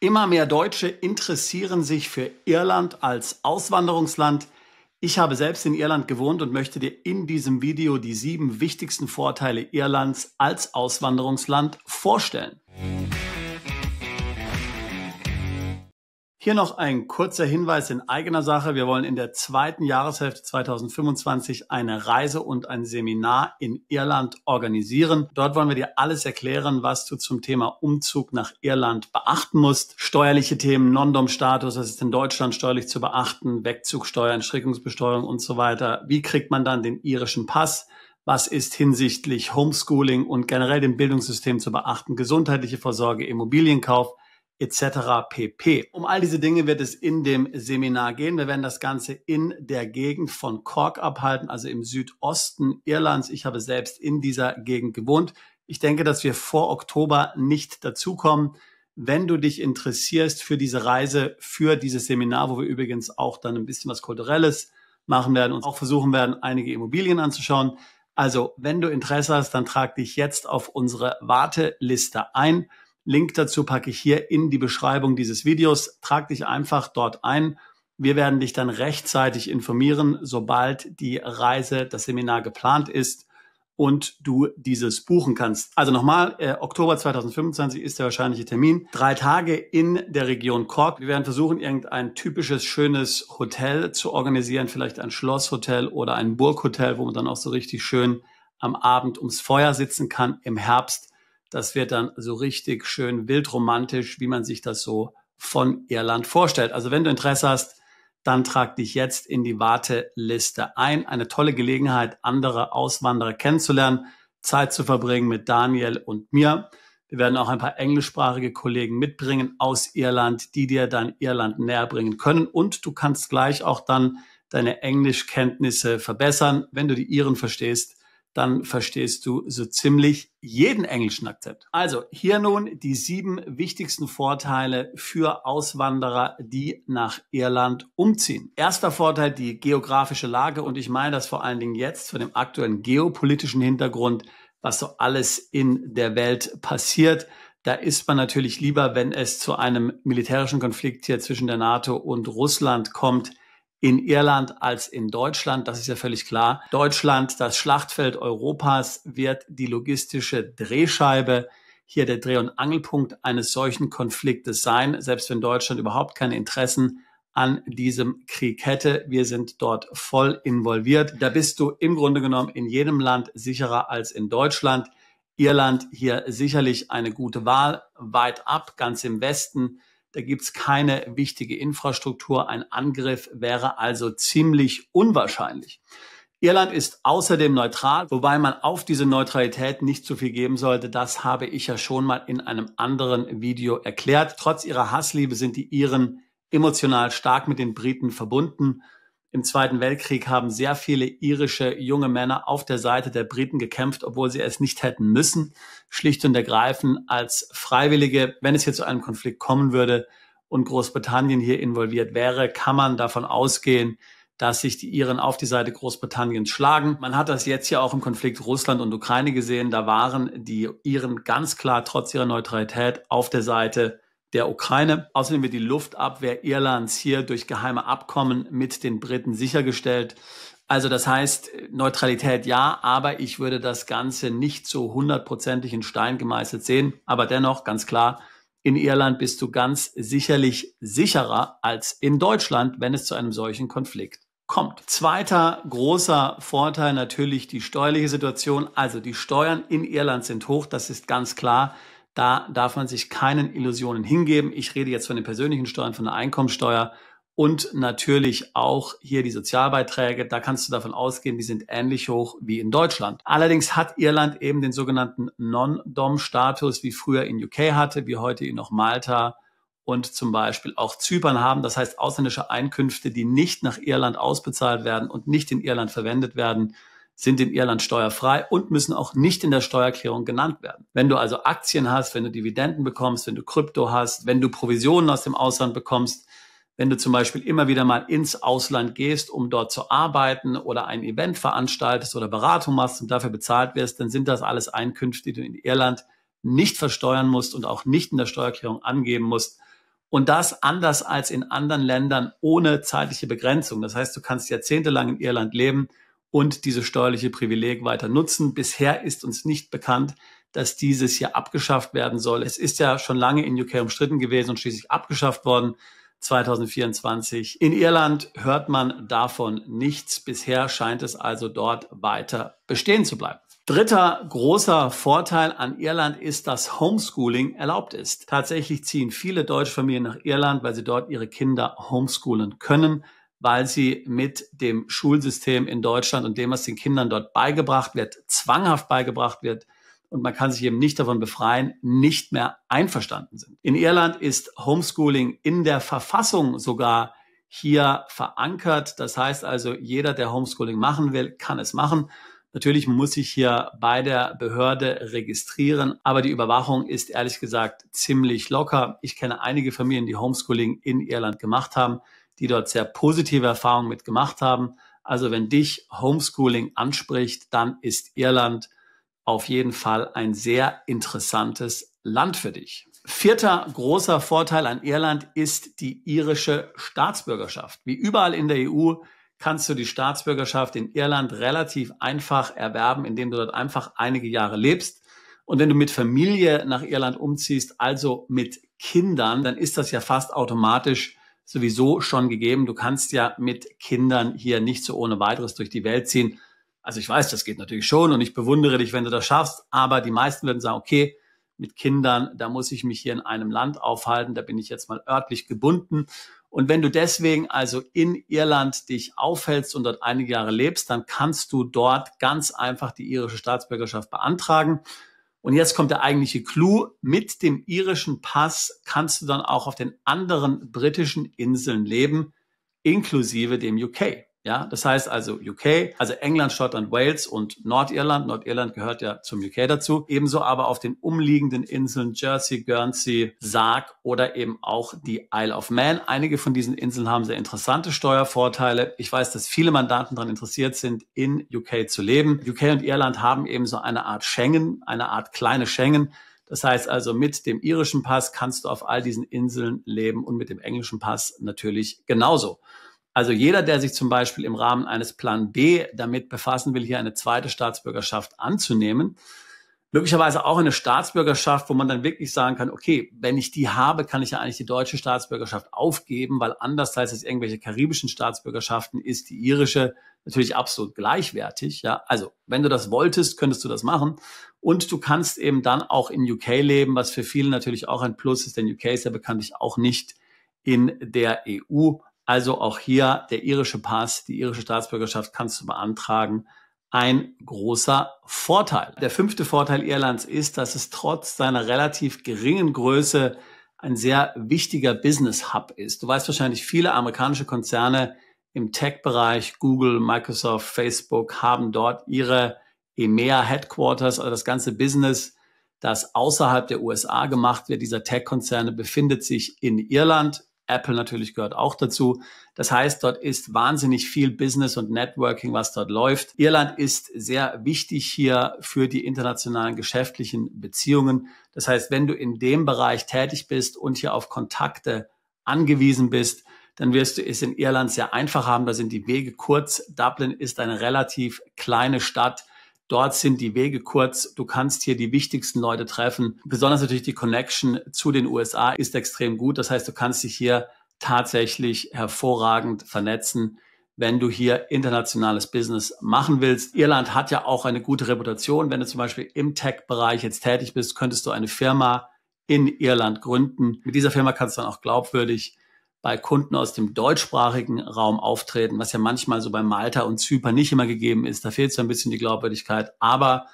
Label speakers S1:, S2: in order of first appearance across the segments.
S1: Immer mehr Deutsche interessieren sich für Irland als Auswanderungsland. Ich habe selbst in Irland gewohnt und möchte dir in diesem Video die 7 wichtigsten Vorteile Irlands als Auswanderungsland vorstellen. Hier noch ein kurzer Hinweis in eigener Sache. Wir wollen in der zweiten Jahreshälfte 2025 eine Reise und ein Seminar in Irland organisieren. Dort wollen wir dir alles erklären, was du zum Thema Umzug nach Irland beachten musst. Steuerliche Themen, Non-Dom-Status, was ist in Deutschland steuerlich zu beachten, Wegzugsteuer, Entschrickungsbesteuerung und so weiter. Wie kriegt man dann den irischen Pass? Was ist hinsichtlich Homeschooling und generell dem Bildungssystem zu beachten? Gesundheitliche Vorsorge, Immobilienkauf etc. pp. Um all diese Dinge wird es in dem Seminar gehen. Wir werden das Ganze in der Gegend von Cork abhalten, also im Südosten Irlands. Ich habe selbst in dieser Gegend gewohnt. Ich denke, dass wir vor Oktober nicht dazukommen. Wenn du dich interessierst für diese Reise, für dieses Seminar, wo wir übrigens auch dann ein bisschen was Kulturelles machen werden und auch versuchen werden, einige Immobilien anzuschauen. Also, wenn du Interesse hast, dann trag dich jetzt auf unsere Warteliste ein. Link dazu packe ich hier in die Beschreibung dieses Videos. Trag dich einfach dort ein. Wir werden dich dann rechtzeitig informieren, sobald die Reise, das Seminar geplant ist und du dieses buchen kannst. Also nochmal, Oktober 2025 ist der wahrscheinliche Termin. 3 Tage in der Region Cork. Wir werden versuchen, irgendein typisches, schönes Hotel zu organisieren, vielleicht ein Schlosshotel oder ein Burghotel, wo man dann auch so richtig schön am Abend ums Feuer sitzen kann im Herbst. Das wird dann so richtig schön wildromantisch, wie man sich das so von Irland vorstellt. Also wenn du Interesse hast, dann trag dich jetzt in die Warteliste ein. Eine tolle Gelegenheit, andere Auswanderer kennenzulernen, Zeit zu verbringen mit Daniel und mir. Wir werden auch ein paar englischsprachige Kollegen mitbringen aus Irland, die dir dann Irland näher bringen können. Und du kannst gleich auch dann deine Englischkenntnisse verbessern. Wenn du die Iren verstehst, dann verstehst du so ziemlich jeden englischen Akzent. Also hier nun die 7 wichtigsten Vorteile für Auswanderer, die nach Irland umziehen. Erster Vorteil, die geografische Lage, und ich meine das vor allen Dingen jetzt von dem aktuellen geopolitischen Hintergrund, was so alles in der Welt passiert. Da ist man natürlich lieber, wenn es zu einem militärischen Konflikt hier zwischen der NATO und Russland kommt, in Irland als in Deutschland. Das ist ja völlig klar. Deutschland, das Schlachtfeld Europas, wird die logistische Drehscheibe, hier der Dreh- und Angelpunkt eines solchen Konfliktes sein, selbst wenn Deutschland überhaupt keine Interessen an diesem Krieg hätte. Wir sind dort voll involviert. Da bist du im Grunde genommen in jedem Land sicherer als in Deutschland. Irland hier sicherlich eine gute Wahl, weit ab, ganz im Westen. Da gibt's keine wichtige Infrastruktur. Ein Angriff wäre also ziemlich unwahrscheinlich. Irland ist außerdem neutral, wobei man auf diese Neutralität nicht zu viel geben sollte. Das habe ich ja schon mal in einem anderen Video erklärt. Trotz ihrer Hassliebe sind die Iren emotional stark mit den Briten verbunden. Im Zweiten Weltkrieg haben sehr viele irische junge Männer auf der Seite der Briten gekämpft, obwohl sie es nicht hätten müssen. Schlicht und ergreifend als Freiwillige. Wenn es hier zu einem Konflikt kommen würde und Großbritannien hier involviert wäre, kann man davon ausgehen, dass sich die Iren auf die Seite Großbritanniens schlagen. Man hat das jetzt ja auch im Konflikt Russland und Ukraine gesehen. Da waren die Iren ganz klar trotz ihrer Neutralität auf der Seite der Ukraine. Außerdem wird die Luftabwehr Irlands hier durch geheime Abkommen mit den Briten sichergestellt. Also das heißt, Neutralität ja, aber ich würde das Ganze nicht so 100%ig in Stein gemeißelt sehen. Aber dennoch, ganz klar, in Irland bist du ganz sicherlich sicherer als in Deutschland, wenn es zu einem solchen Konflikt kommt. Zweiter großer Vorteil natürlich die steuerliche Situation. Also die Steuern in Irland sind hoch, das ist ganz klar. Da darf man sich keinen Illusionen hingeben. Ich rede jetzt von den persönlichen Steuern, von der Einkommensteuer und natürlich auch hier die Sozialbeiträge. Da kannst du davon ausgehen, die sind ähnlich hoch wie in Deutschland. Allerdings hat Irland eben den sogenannten Non-Dom-Status, wie früher in UK hatte, wie heute ihn noch Malta und zum Beispiel auch Zypern haben. Das heißt, ausländische Einkünfte, die nicht nach Irland ausbezahlt werden und nicht in Irland verwendet werden, sind in Irland steuerfrei und müssen auch nicht in der Steuererklärung genannt werden. Wenn du also Aktien hast, wenn du Dividenden bekommst, wenn du Krypto hast, wenn du Provisionen aus dem Ausland bekommst, wenn du zum Beispiel immer wieder mal ins Ausland gehst, um dort zu arbeiten oder ein Event veranstaltest oder Beratung machst und dafür bezahlt wirst, dann sind das alles Einkünfte, die du in Irland nicht versteuern musst und auch nicht in der Steuererklärung angeben musst. Und das anders als in anderen Ländern ohne zeitliche Begrenzung. Das heißt, du kannst jahrzehntelang in Irland leben und diese steuerliche Privileg weiter nutzen. Bisher ist uns nicht bekannt, dass dieses hier abgeschafft werden soll. Es ist ja schon lange in UK umstritten gewesen und schließlich abgeschafft worden 2024. In Irland hört man davon nichts. Bisher scheint es also dort weiter bestehen zu bleiben. Dritter großer Vorteil an Irland ist, dass Homeschooling erlaubt ist. Tatsächlich ziehen viele deutsche Familien nach Irland, weil sie dort ihre Kinder homeschoolen können, weil sie mit dem Schulsystem in Deutschland und dem, was den Kindern dort beigebracht wird, zwanghaft beigebracht wird, und man kann sich eben nicht davon befreien, nicht mehr einverstanden sind. In Irland ist Homeschooling in der Verfassung sogar hier verankert. Das heißt also, jeder, der Homeschooling machen will, kann es machen. Natürlich muss sich hier bei der Behörde registrieren, aber die Überwachung ist ehrlich gesagt ziemlich locker. Ich kenne einige Familien, die Homeschooling in Irland gemacht haben, die dort sehr positive Erfahrungen mit gemacht haben. Also wenn dich Homeschooling anspricht, dann ist Irland auf jeden Fall ein sehr interessantes Land für dich. Vierter großer Vorteil an Irland ist die irische Staatsbürgerschaft. Wie überall in der EU kannst du die Staatsbürgerschaft in Irland relativ einfach erwerben, indem du dort einfach einige Jahre lebst. Und wenn du mit Familie nach Irland umziehst, also mit Kindern, dann ist das ja fast automatisch sowieso schon gegeben. Du kannst ja mit Kindern hier nicht so ohne weiteres durch die Welt ziehen. Also ich weiß, das geht natürlich schon und ich bewundere dich, wenn du das schaffst, aber die meisten würden sagen, okay, mit Kindern, da muss ich mich hier in einem Land aufhalten, da bin ich jetzt mal örtlich gebunden. Und wenn du deswegen also in Irland dich aufhältst und dort einige Jahre lebst, dann kannst du dort ganz einfach die irische Staatsbürgerschaft beantragen. Und jetzt kommt der eigentliche Clou. Mit dem irischen Pass kannst du dann auch auf den anderen britischen Inseln leben, inklusive dem UK. Ja, das heißt also UK, also England, Schottland, Wales und Nordirland. Nordirland gehört ja zum UK dazu. Ebenso aber auf den umliegenden Inseln Jersey, Guernsey, Sark oder eben auch die Isle of Man. Einige von diesen Inseln haben sehr interessante Steuervorteile. Ich weiß, dass viele Mandanten daran interessiert sind, in UK zu leben. UK und Irland haben eben so eine Art Schengen, eine Art kleine Schengen. Das heißt also, mit dem irischen Pass kannst du auf all diesen Inseln leben und mit dem englischen Pass natürlich genauso. Also jeder, der sich zum Beispiel im Rahmen eines Plan B damit befassen will, hier eine zweite Staatsbürgerschaft anzunehmen, möglicherweise auch eine Staatsbürgerschaft, wo man dann wirklich sagen kann, okay, wenn ich die habe, kann ich ja eigentlich die deutsche Staatsbürgerschaft aufgeben, weil anders als irgendwelche karibischen Staatsbürgerschaften ist die irische natürlich absolut gleichwertig. Ja, also wenn du das wolltest, könntest du das machen. Und du kannst eben dann auch in UK leben, was für viele natürlich auch ein Plus ist, denn UK ist ja bekanntlich auch nicht in der EU. Also auch hier der irische Pass, die irische Staatsbürgerschaft kannst du beantragen. Ein großer Vorteil. Der fünfte Vorteil Irlands ist, dass es trotz seiner relativ geringen Größe ein sehr wichtiger Business-Hub ist. Du weißt wahrscheinlich, viele amerikanische Konzerne im Tech-Bereich, Google, Microsoft, Facebook, haben dort ihre EMEA-Headquarters, also das ganze Business, das außerhalb der USA gemacht wird, dieser Tech-Konzerne, befindet sich in Irland. Apple natürlich gehört auch dazu. Das heißt, dort ist wahnsinnig viel Business und Networking, was dort läuft. Irland ist sehr wichtig hier für die internationalen geschäftlichen Beziehungen. Das heißt, wenn du in dem Bereich tätig bist und hier auf Kontakte angewiesen bist, dann wirst du es in Irland sehr einfach haben. Da sind die Wege kurz. Dublin ist eine relativ kleine Stadt. Dort sind die Wege kurz. Du kannst hier die wichtigsten Leute treffen. Besonders natürlich die Connection zu den USA ist extrem gut. Das heißt, du kannst dich hier tatsächlich hervorragend vernetzen, wenn du hier internationales Business machen willst. Irland hat ja auch eine gute Reputation. Wenn du zum Beispiel im Tech-Bereich jetzt tätig bist, könntest du eine Firma in Irland gründen. Mit dieser Firma kannst du dann auch glaubwürdig bei Kunden aus dem deutschsprachigen Raum auftreten, was ja manchmal so bei Malta und Zypern nicht immer gegeben ist. Da fehlt so ein bisschen die Glaubwürdigkeit. Aber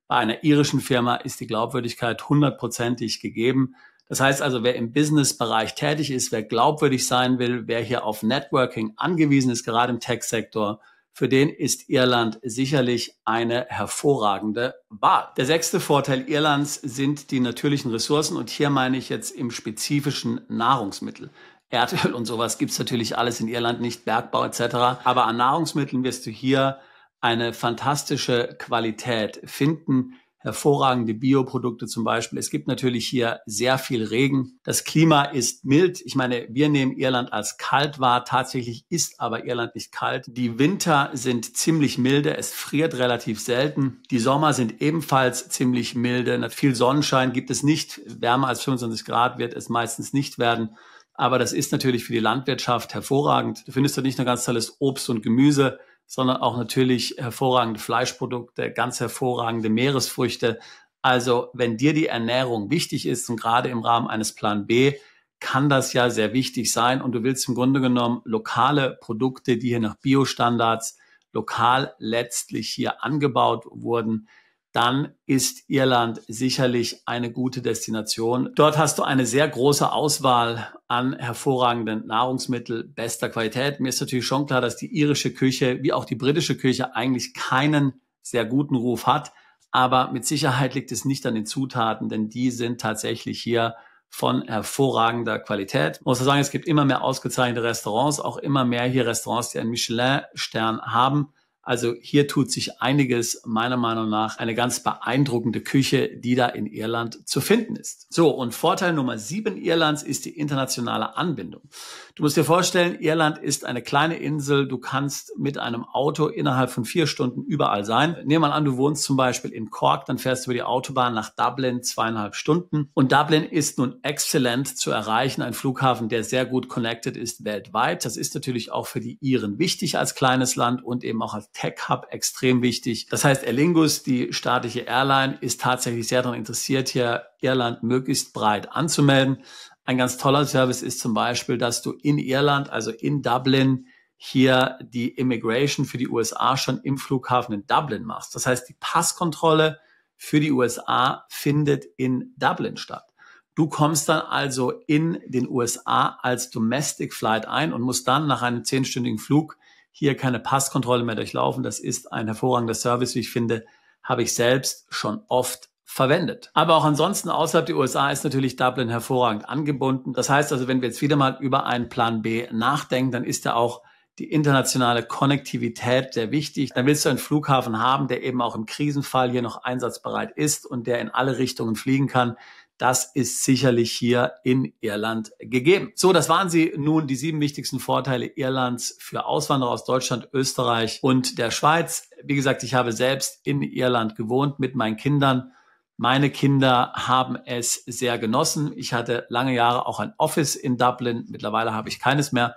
S1: bei einer irischen Firma ist die Glaubwürdigkeit 100%ig gegeben. Das heißt also, wer im Businessbereich tätig ist, wer glaubwürdig sein will, wer hier auf Networking angewiesen ist, gerade im Tech-Sektor, für den ist Irland sicherlich eine hervorragende Wahl. Der sechste Vorteil Irlands sind die natürlichen Ressourcen und hier meine ich jetzt im spezifischen Nahrungsmittel. Erdöl und sowas gibt's natürlich alles in Irland nicht, Bergbau etc. Aber an Nahrungsmitteln wirst du hier eine fantastische Qualität finden. hervorragende Bioprodukte zum Beispiel. Es gibt natürlich hier sehr viel Regen. Das Klima ist mild. Ich meine, wir nehmen Irland als kalt wahr. Tatsächlich ist aber Irland nicht kalt. Die Winter sind ziemlich milde. Es friert relativ selten. Die Sommer sind ebenfalls ziemlich milde. Viel Sonnenschein gibt es nicht. Wärmer als 25 Grad wird es meistens nicht werden. Aber das ist natürlich für die Landwirtschaft hervorragend. Du findest dort nicht nur ganz tolles Obst und Gemüse, sondern auch natürlich hervorragende Fleischprodukte, ganz hervorragende Meeresfrüchte. Also wenn dir die Ernährung wichtig ist und gerade im Rahmen eines Plan B, kann das ja sehr wichtig sein. Und du willst im Grunde genommen lokale Produkte, die hier nach Biostandards lokal letztlich hier angebaut wurden, dann ist Irland sicherlich eine gute Destination. Dort hast du eine sehr große Auswahl an hervorragenden Nahrungsmitteln bester Qualität. Mir ist natürlich schon klar, dass die irische Küche wie auch die britische Küche eigentlich keinen sehr guten Ruf hat. Aber mit Sicherheit liegt es nicht an den Zutaten, denn die sind tatsächlich hier von hervorragender Qualität. Ich muss sagen, es gibt immer mehr ausgezeichnete Restaurants, auch immer mehr hier Restaurants, die einen Michelin-Stern haben. Also hier tut sich einiges, meiner Meinung nach, eine ganz beeindruckende Küche, die da in Irland zu finden ist. So, und Vorteil Nummer 7 Irlands ist die internationale Anbindung. Du musst dir vorstellen, Irland ist eine kleine Insel. Du kannst mit einem Auto innerhalb von 4 Stunden überall sein. Nehmen wir mal an, du wohnst zum Beispiel in Cork, dann fährst du über die Autobahn nach Dublin 2,5 Stunden. Und Dublin ist nun exzellent zu erreichen, ein Flughafen, der sehr gut connected ist weltweit. Das ist natürlich auch für die Iren wichtig als kleines Land und eben auch als Tech-Hub extrem wichtig. Das heißt, Aer Lingus, die staatliche Airline, ist tatsächlich sehr daran interessiert, hier Irland möglichst breit anzumelden. Ein ganz toller Service ist zum Beispiel, dass du in Irland, also in Dublin, hier die Immigration für die USA schon im Flughafen in Dublin machst. Das heißt, die Passkontrolle für die USA findet in Dublin statt. Du kommst dann also in den USA als Domestic Flight ein und musst dann nach einem 10-stündigen Flug hier keine Passkontrolle mehr durchlaufen. Das ist ein hervorragender Service, wie ich finde, habe ich selbst schon oft verwendet. Aber auch ansonsten außerhalb der USA ist natürlich Dublin hervorragend angebunden. Das heißt also, wenn wir jetzt wieder mal über einen Plan B nachdenken, dann ist ja auch die internationale Konnektivität sehr wichtig. Dann willst du einen Flughafen haben, der eben auch im Krisenfall hier noch einsatzbereit ist und der in alle Richtungen fliegen kann. Das ist sicherlich hier in Irland gegeben. So, das waren sie nun, die 7 wichtigsten Vorteile Irlands für Auswanderer aus Deutschland, Österreich und der Schweiz. Wie gesagt, ich habe selbst in Irland gewohnt mit meinen Kindern. Meine Kinder haben es sehr genossen. Ich hatte lange Jahre auch ein Office in Dublin. Mittlerweile habe ich keines mehr.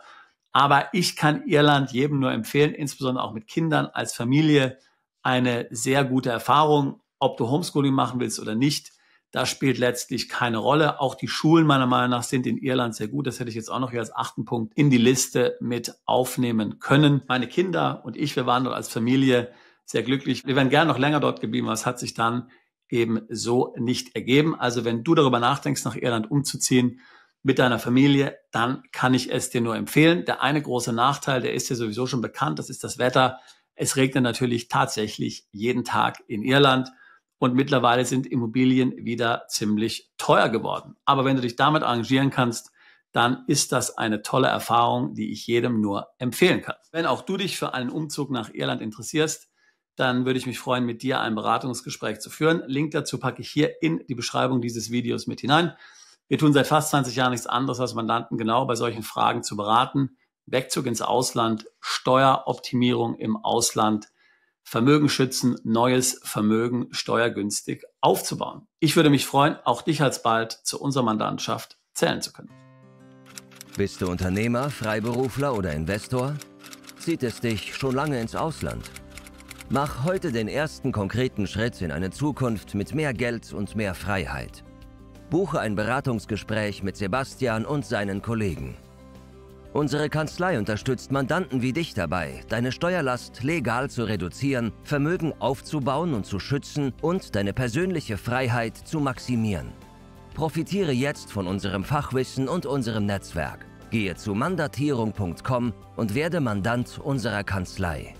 S1: Aber ich kann Irland jedem nur empfehlen, insbesondere auch mit Kindern als Familie, eine sehr gute Erfahrung. Ob du Homeschooling machen willst oder nicht, das spielt letztlich keine Rolle. Auch die Schulen meiner Meinung nach sind in Irland sehr gut. Das hätte ich jetzt auch noch hier als 8. Punkt in die Liste mit aufnehmen können. Meine Kinder und ich, wir waren dort als Familie sehr glücklich. Wir wären gerne noch länger dort geblieben, aber es hat sich dann eben so nicht ergeben. Also wenn du darüber nachdenkst, nach Irland umzuziehen mit deiner Familie, dann kann ich es dir nur empfehlen. Der eine große Nachteil, der ist ja sowieso schon bekannt, das ist das Wetter. Es regnet natürlich tatsächlich jeden Tag in Irland. Und mittlerweile sind Immobilien wieder ziemlich teuer geworden. Aber wenn du dich damit arrangieren kannst, dann ist das eine tolle Erfahrung, die ich jedem nur empfehlen kann. Wenn auch du dich für einen Umzug nach Irland interessierst, dann würde ich mich freuen, mit dir ein Beratungsgespräch zu führen. Link dazu packe ich hier in die Beschreibung dieses Videos mit hinein. Wir tun seit fast 20 Jahren nichts anderes, als Mandanten genau bei solchen Fragen zu beraten. Wegzug ins Ausland, Steueroptimierung im Ausland, Vermögen schützen, neues Vermögen steuergünstig aufzubauen. Ich würde mich freuen, auch dich alsbald zu unserer Mandantschaft zählen zu können.
S2: Bist du Unternehmer, Freiberufler oder Investor? Zieht es dich schon lange ins Ausland? Mach heute den ersten konkreten Schritt in eine Zukunft mit mehr Geld und mehr Freiheit. Buche ein Beratungsgespräch mit Sebastian und seinen Kollegen. Unsere Kanzlei unterstützt Mandanten wie dich dabei, deine Steuerlast legal zu reduzieren, Vermögen aufzubauen und zu schützen und deine persönliche Freiheit zu maximieren. Profitiere jetzt von unserem Fachwissen und unserem Netzwerk. Gehe zu mandatierung.com und werde Mandant unserer Kanzlei.